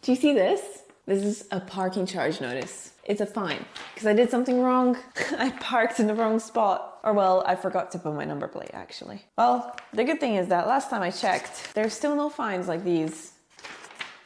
Do you see this? This is a parking charge notice. It's a fine because I did something wrong. I parked in the wrong spot. Or well, I forgot to put my number plate actually. Well, the good thing is that last time I checked, there's still no fines like these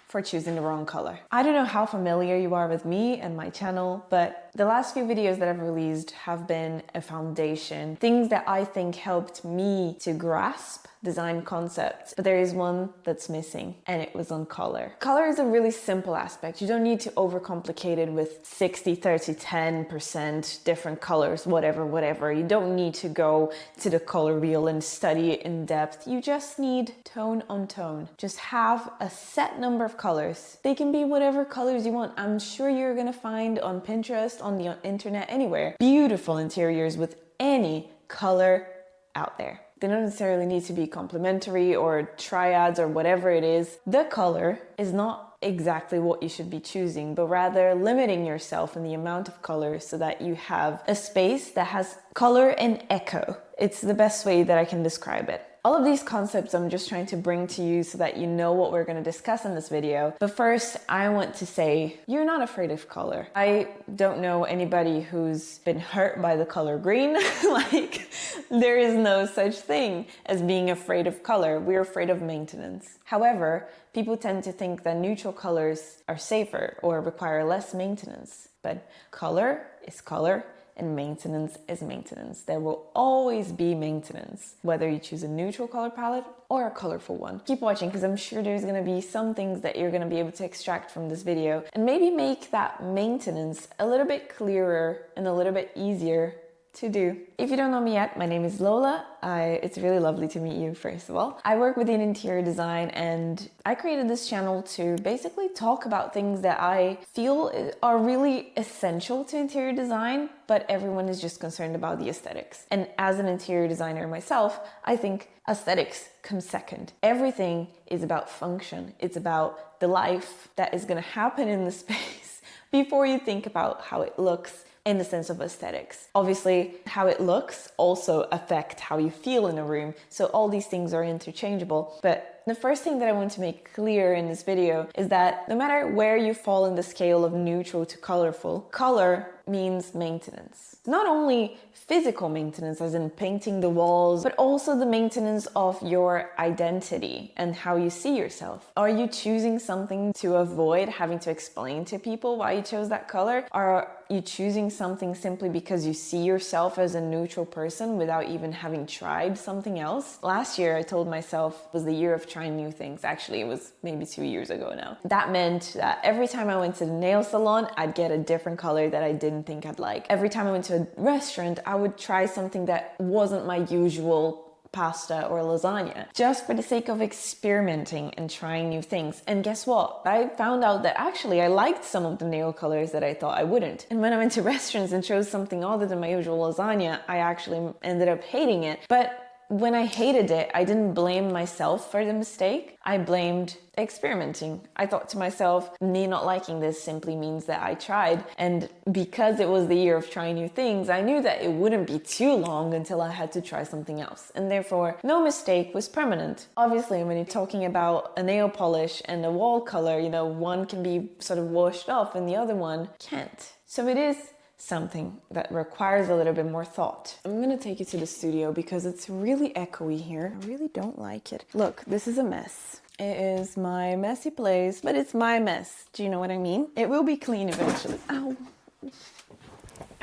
for choosing the wrong color. I don't know how familiar you are with me and my channel, but the last few videos that I've released have been a foundation, things that I think helped me to grasp design concepts, but there is one that's missing, and it was on color. Color is a really simple aspect. You don't need to overcomplicate it with 60, 30, 10% different colors, whatever. You don't need to go to the color wheel and study it in depth. You just need tone on tone. Just have a set number of colors. They can be whatever colors you want. I'm sure you're gonna find on Pinterest, on the internet, anywhere, beautiful interiors with any color out there. They don't necessarily need to be complementary or triads or whatever it is. The color is not exactly what you should be choosing, but rather limiting yourself in the amount of colors so that you have a space that has color and echo. It's the best way that I can describe it. All of these concepts I'm just trying to bring to you so that you know what we're going to discuss in this video. But first, I want to say you're not afraid of color. I don't know anybody who's been hurt by the color green. Like, there is no such thing as being afraid of color. We're afraid of maintenance. However, people tend to think that neutral colors are safer or require less maintenance. But color is color, and maintenance is maintenance. There will always be maintenance, whether you choose a neutral color palette or a colorful one. Keep watching because I'm sure there's going to be some things that you're going to be able to extract from this video and maybe make that maintenance a little bit clearer and a little bit easier to do. If you don't know me yet, my name is Lola. It's really lovely to meet you, first of all. I work within interior design, and I created this channel to basically talk about things that I feel are really essential to interior design, but everyone is just concerned about the aesthetics. And as an interior designer myself, I think aesthetics comes second. Everything is about function. It's about the life that is going to happen in the space before you think about how it looks in the sense of aesthetics. Obviously, how it looks also affect how you feel in a room. So all these things are interchangeable. But the first thing that I want to make clear in this video is that no matter where you fall in the scale of neutral to colorful, color means maintenance. Not only physical maintenance, as in painting the walls, but also the maintenance of your identity and how you see yourself. Are you choosing something to avoid having to explain to people why you chose that color? Are you choosing something simply because you see yourself as a neutral person without even having tried something else? Last year, I told myself it was the year of trying new things. Actually, it was maybe 2 years ago now. That meant that every time I went to the nail salon, I'd get a different color that I didn't think I'd like. Every time I went to a restaurant, I would try something that wasn't my usual pasta or lasagna, just for the sake of experimenting and trying new things. And guess what? I found out that actually I liked some of the nail colors that I thought I wouldn't. And when I went to restaurants and chose something other than my usual lasagna, I actually ended up hating it. But when I hated it, I didn't blame myself for the mistake. I blamed experimenting. I thought to myself, me not liking this simply means that I tried. And because it was the year of trying new things, I knew that it wouldn't be too long until I had to try something else. And therefore, no mistake was permanent. Obviously, when you're talking about a nail polish and a wall color, one can be sort of washed off and the other one can't. So it is something that requires a little bit more thought. I'm gonna take you to the studio because it's really echoey here. I really don't like it. Look, this is a mess. It is my messy place, but it's my mess. Do you know what I mean? It will be clean eventually. Ow.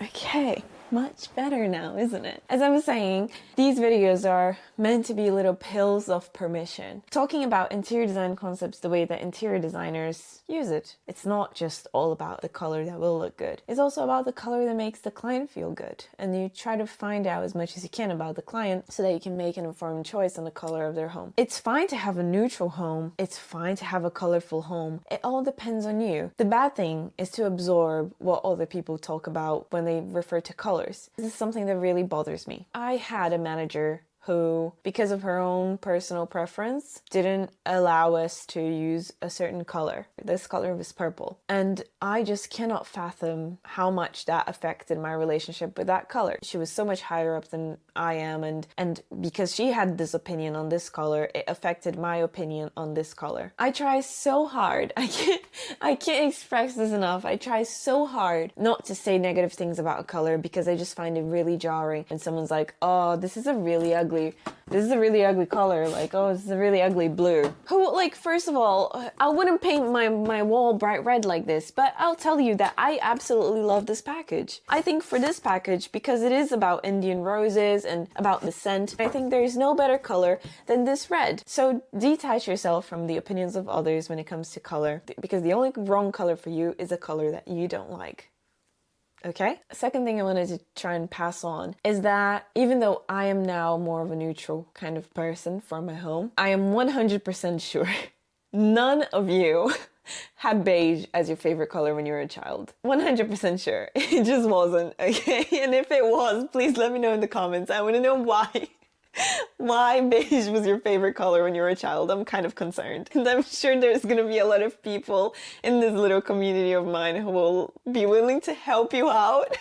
Okay. Much better now, isn't it? As I was saying, these videos are meant to be little pills of permission. Talking about interior design concepts the way that interior designers use it. It's not just all about the color that will look good. It's also about the color that makes the client feel good. And you try to find out as much as you can about the client so that you can make an informed choice on the color of their home. It's fine to have a neutral home. It's fine to have a colorful home. It all depends on you. The bad thing is to absorb what other people talk about when they refer to color. This is something that really bothers me. I had a manager who, because of her own personal preference, didn't allow us to use a certain color. This color was purple. And I just cannot fathom how much that affected my relationship with that color. She was so much higher up than I am, and because she had this opinion on this color, it affected my opinion on this color. I try so hard. I can't express this enough. I try so hard not to say negative things about a color because I just find it really jarring when someone's like, oh, this is a really ugly color. Like, oh, this is a really ugly blue. Who, like, first of all, I wouldn't paint my wall bright red like this, but I'll tell you that I absolutely love this package. I think for this package, because it is about Indian roses and about the scent, I think there's no better color than this red. So detach yourself from the opinions of others when it comes to color, because the only wrong color for you is a color that you don't like. Okay? Second thing I wanted to try and pass on is that even though I am now more of a neutral kind of person for my home, I am 100% sure none of you had beige as your favorite color when you were a child. 100% sure. It just wasn't, okay? And if it was, please let me know in the comments. I want to know why. Why beige was your favorite color when you were a child. I'm kind of concerned. And I'm sure there's going to be a lot of people in this little community of mine who will be willing to help you out.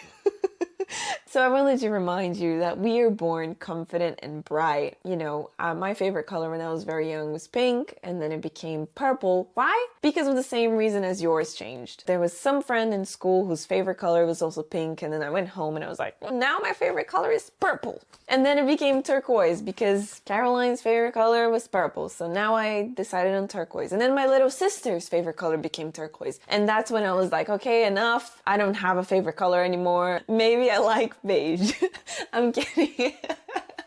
So I wanted to remind you that we are born confident and bright. You know, my favorite color when I was very young was pink, and then it became purple. Why? Because of the same reason as yours changed. There was some friend in school whose favorite color was also pink, and then I went home and I was like, well, now my favorite color is purple. And then it became turquoise because Caroline's favorite color was purple. So now I decided on turquoise. And then my little sister's favorite color became turquoise. And that's when I was like, okay, enough. I don't have a favorite color anymore. Maybe I like beige. I'm kidding.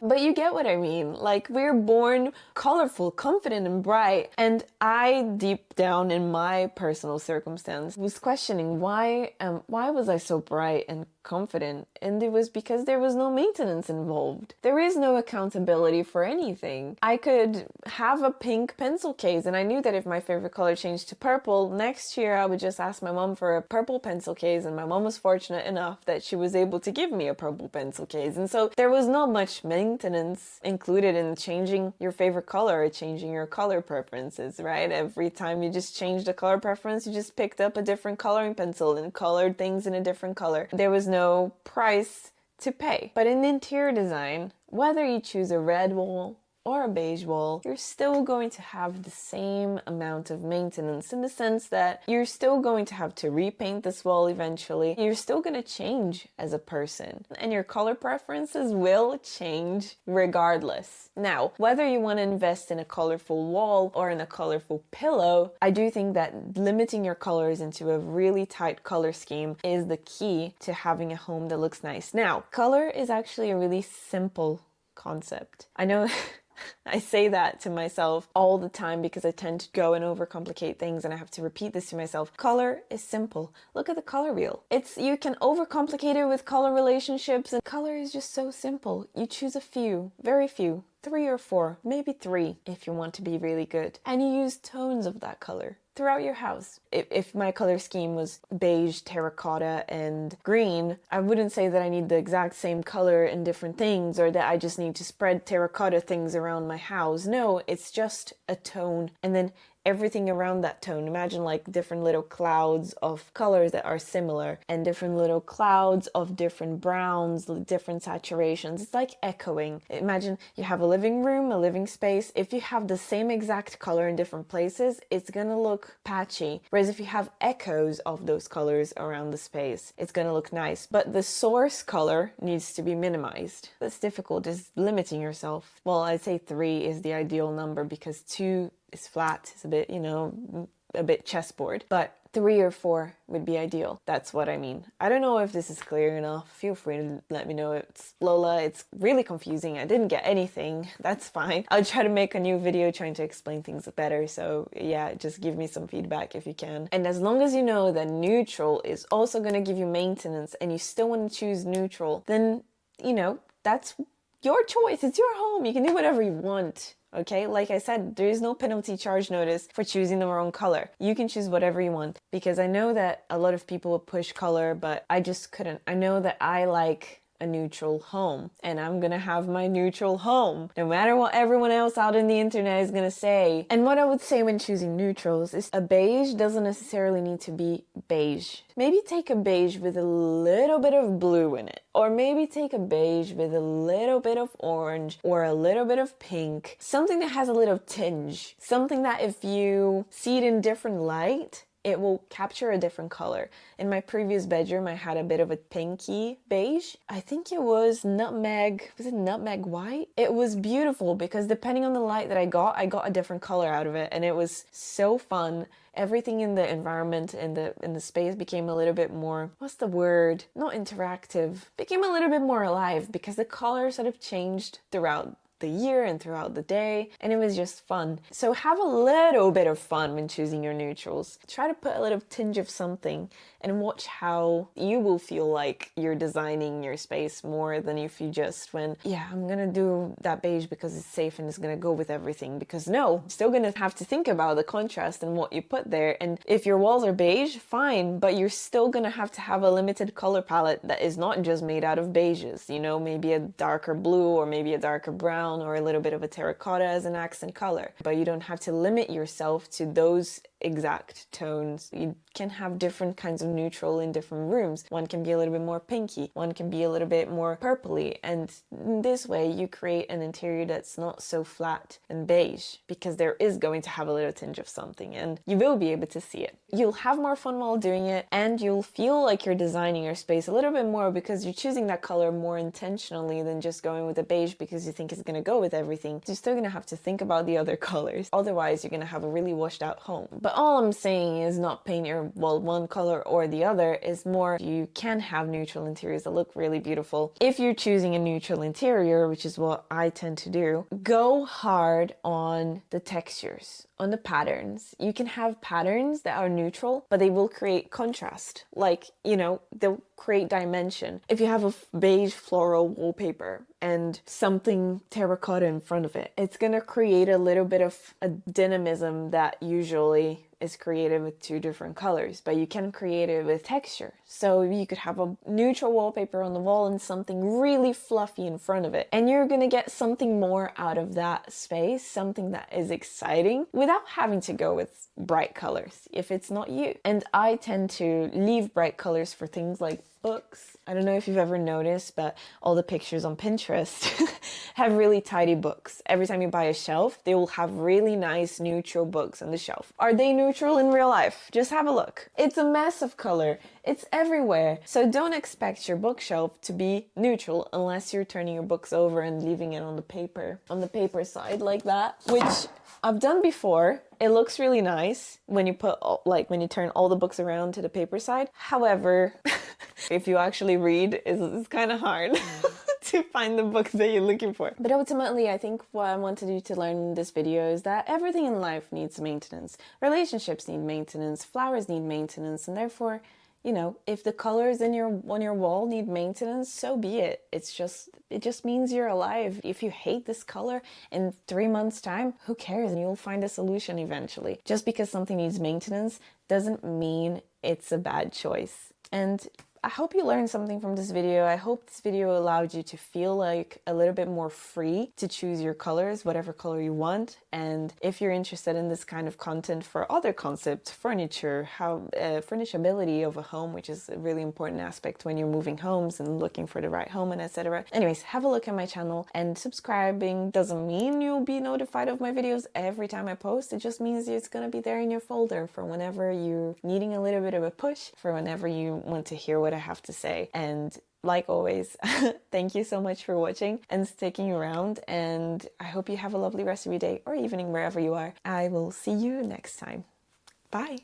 But you get what I mean. Like, we're born colorful, confident, and bright. And I, deep down in my personal circumstance, was questioning why was I so bright and confident? And it was because there was no maintenance involved. There is no accountability for anything. I could have a pink pencil case, and I knew that if my favorite color changed to purple, next year I would just ask my mom for a purple pencil case, and my mom was fortunate enough that she was able to give me a purple pencil case. And so there was not much maintenance included in changing your favorite color or changing your color preferences, right? Every time you just changed a color preference, you just picked up a different coloring pencil and colored things in a different color. There was no price to pay. But in interior design, whether you choose a red wall or a beige wall, you're still going to have the same amount of maintenance, in the sense that you're still going to have to repaint this wall eventually. You're still going to change as a person, and your color preferences will change regardless. Now, whether you want to invest in a colorful wall or in a colorful pillow, I do think that limiting your colors into a really tight color scheme is the key to having a home that looks nice. Now, color is actually a really simple concept. I know I say that to myself all the time because I tend to go and overcomplicate things, and I have to repeat this to myself. Color is simple. Look at the color wheel. You can overcomplicate it with color relationships, and color is just so simple. You choose a few, very few, 3 or 4, maybe 3 if you want to be really good, and you use tones of that color throughout your house. If my color scheme was beige, terracotta, and green, I wouldn't say that I need the exact same color in different things, or that I just need to spread terracotta things around my house. No, it's just a tone, and then everything around that tone. Imagine like different little clouds of colors that are similar, and different little clouds of different browns, different saturations. It's like echoing. Imagine you have a living room, a living space. If you have the same exact color in different places, it's gonna look patchy. Whereas if you have echoes of those colors around the space, it's gonna look nice. But the source color needs to be minimized. That's difficult, just limiting yourself. Well, I'd say 3 is the ideal number, because 2 is flat. It's a bit, a bit chessboard. But 3 or 4 would be ideal. That's what I mean. I don't know if this is clear enough. Feel free to let me know. It's Lola. It's really confusing. I didn't get anything. That's fine. I'll try to make a new video trying to explain things better. So yeah, just give me some feedback if you can. And as long as you know that neutral is also going to give you maintenance, and you still want to choose neutral, then, that's your choice. It's your home. You can do whatever you want. Okay, like I said, there is no penalty charge notice for choosing the wrong color. You can choose whatever you want, because I know that a lot of people will push color, but I just couldn't. I know that I like a neutral home, and I'm gonna have my neutral home, no matter what everyone else out in the internet is gonna say. And what I would say when choosing neutrals is a beige doesn't necessarily need to be beige. Maybe take a beige with a little bit of blue in it, or maybe take a beige with a little bit of orange or a little bit of pink, something that has a little tinge, something that if you see it in different light, it will capture a different color. In my previous bedroom, I had a bit of a pinky beige. I think it was nutmeg white? It was beautiful because depending on the light that I got a different color out of it, and it was so fun. Everything in the environment, in the space became a little bit more, what's the word? Not interactive. Became a little bit more alive because the colors sort of changed throughout the year and throughout the day, and it was just fun. So have a little bit of fun when choosing your neutrals. Try to put a little tinge of something and watch how you will feel like you're designing your space more than if you just went, yeah, I'm gonna do that beige because it's safe and it's gonna go with everything. Because no, you're still gonna have to think about the contrast and what you put there. And if your walls are beige, fine, but you're still gonna have to have a limited color palette that is not just made out of beiges, you know, maybe a darker blue or maybe a darker brown or a little bit of a terracotta as an accent color. But you don't have to limit yourself to those exact tones. You can have different kinds of neutral in different rooms. One can be a little bit more pinky, one can be a little bit more purpley, and this way you create an interior that's not so flat and beige, because there is going to have a little tinge of something and you will be able to see it. You'll have more fun while doing it, and you'll feel like you're designing your space a little bit more because you're choosing that color more intentionally than just going with a beige because you think it's going to go with everything. You're still going to have to think about the other colors. Otherwise, you're going to have a really washed out home. But all I'm saying is not paint your wall one color or the other. Is more you can have neutral interiors that look really beautiful. If you're choosing a neutral interior, which is what I tend to do, go hard on the textures, on the patterns. You can have patterns that are neutral, but they will create contrast. Like, you know, they'll create dimension. If you have a beige floral wallpaper and something terracotta in front of it, it's gonna create a little bit of a dynamism that usually is created with two different colors, but you can create it with texture. So you could have a neutral wallpaper on the wall and something really fluffy in front of it, and you're gonna get something more out of that space, something that is exciting, without having to go with bright colors if it's not you. And I tend to leave bright colors for things like books. I don't know if you've ever noticed, but all the pictures on Pinterest have really tidy books. Every time you buy a shelf, they will have really nice neutral books on the shelf. Are they neutral in real life? Just have a look. It's a mess of color. It's everywhere. So don't expect your bookshelf to be neutral unless you're turning your books over and leaving it on the paper side like that, which I've done before. It looks really nice when you put, like, when you turn all the books around to the paper side. However, if you actually read, it's kind of hard to find the books that you're looking for. But ultimately, I think what I wanted you to learn in this video is that everything in life needs maintenance. Relationships need maintenance, flowers need maintenance, and therefore, you know, if the colors on your wall need maintenance, so be it. It just means you're alive. If you hate this color in 3 months' time, who cares? And you'll find a solution eventually. Just because something needs maintenance doesn't mean it's a bad choice. And I hope you learned something from this video. I hope this video allowed you to feel like a little bit more free to choose your colors, whatever color you want. And if you're interested in this kind of content for other concepts, furniture, how furnishability of a home, which is a really important aspect when you're moving homes and looking for the right home and etc. Anyways, have a look at my channel, and subscribing doesn't mean you'll be notified of my videos every time I post. It just means it's gonna be there in your folder for whenever you're needing a little bit of a push, for whenever you want to hear what I have to say. And like always, thank you so much for watching and sticking around, and I hope you have a lovely rest of your day or evening wherever you are. I will see you next time. Bye.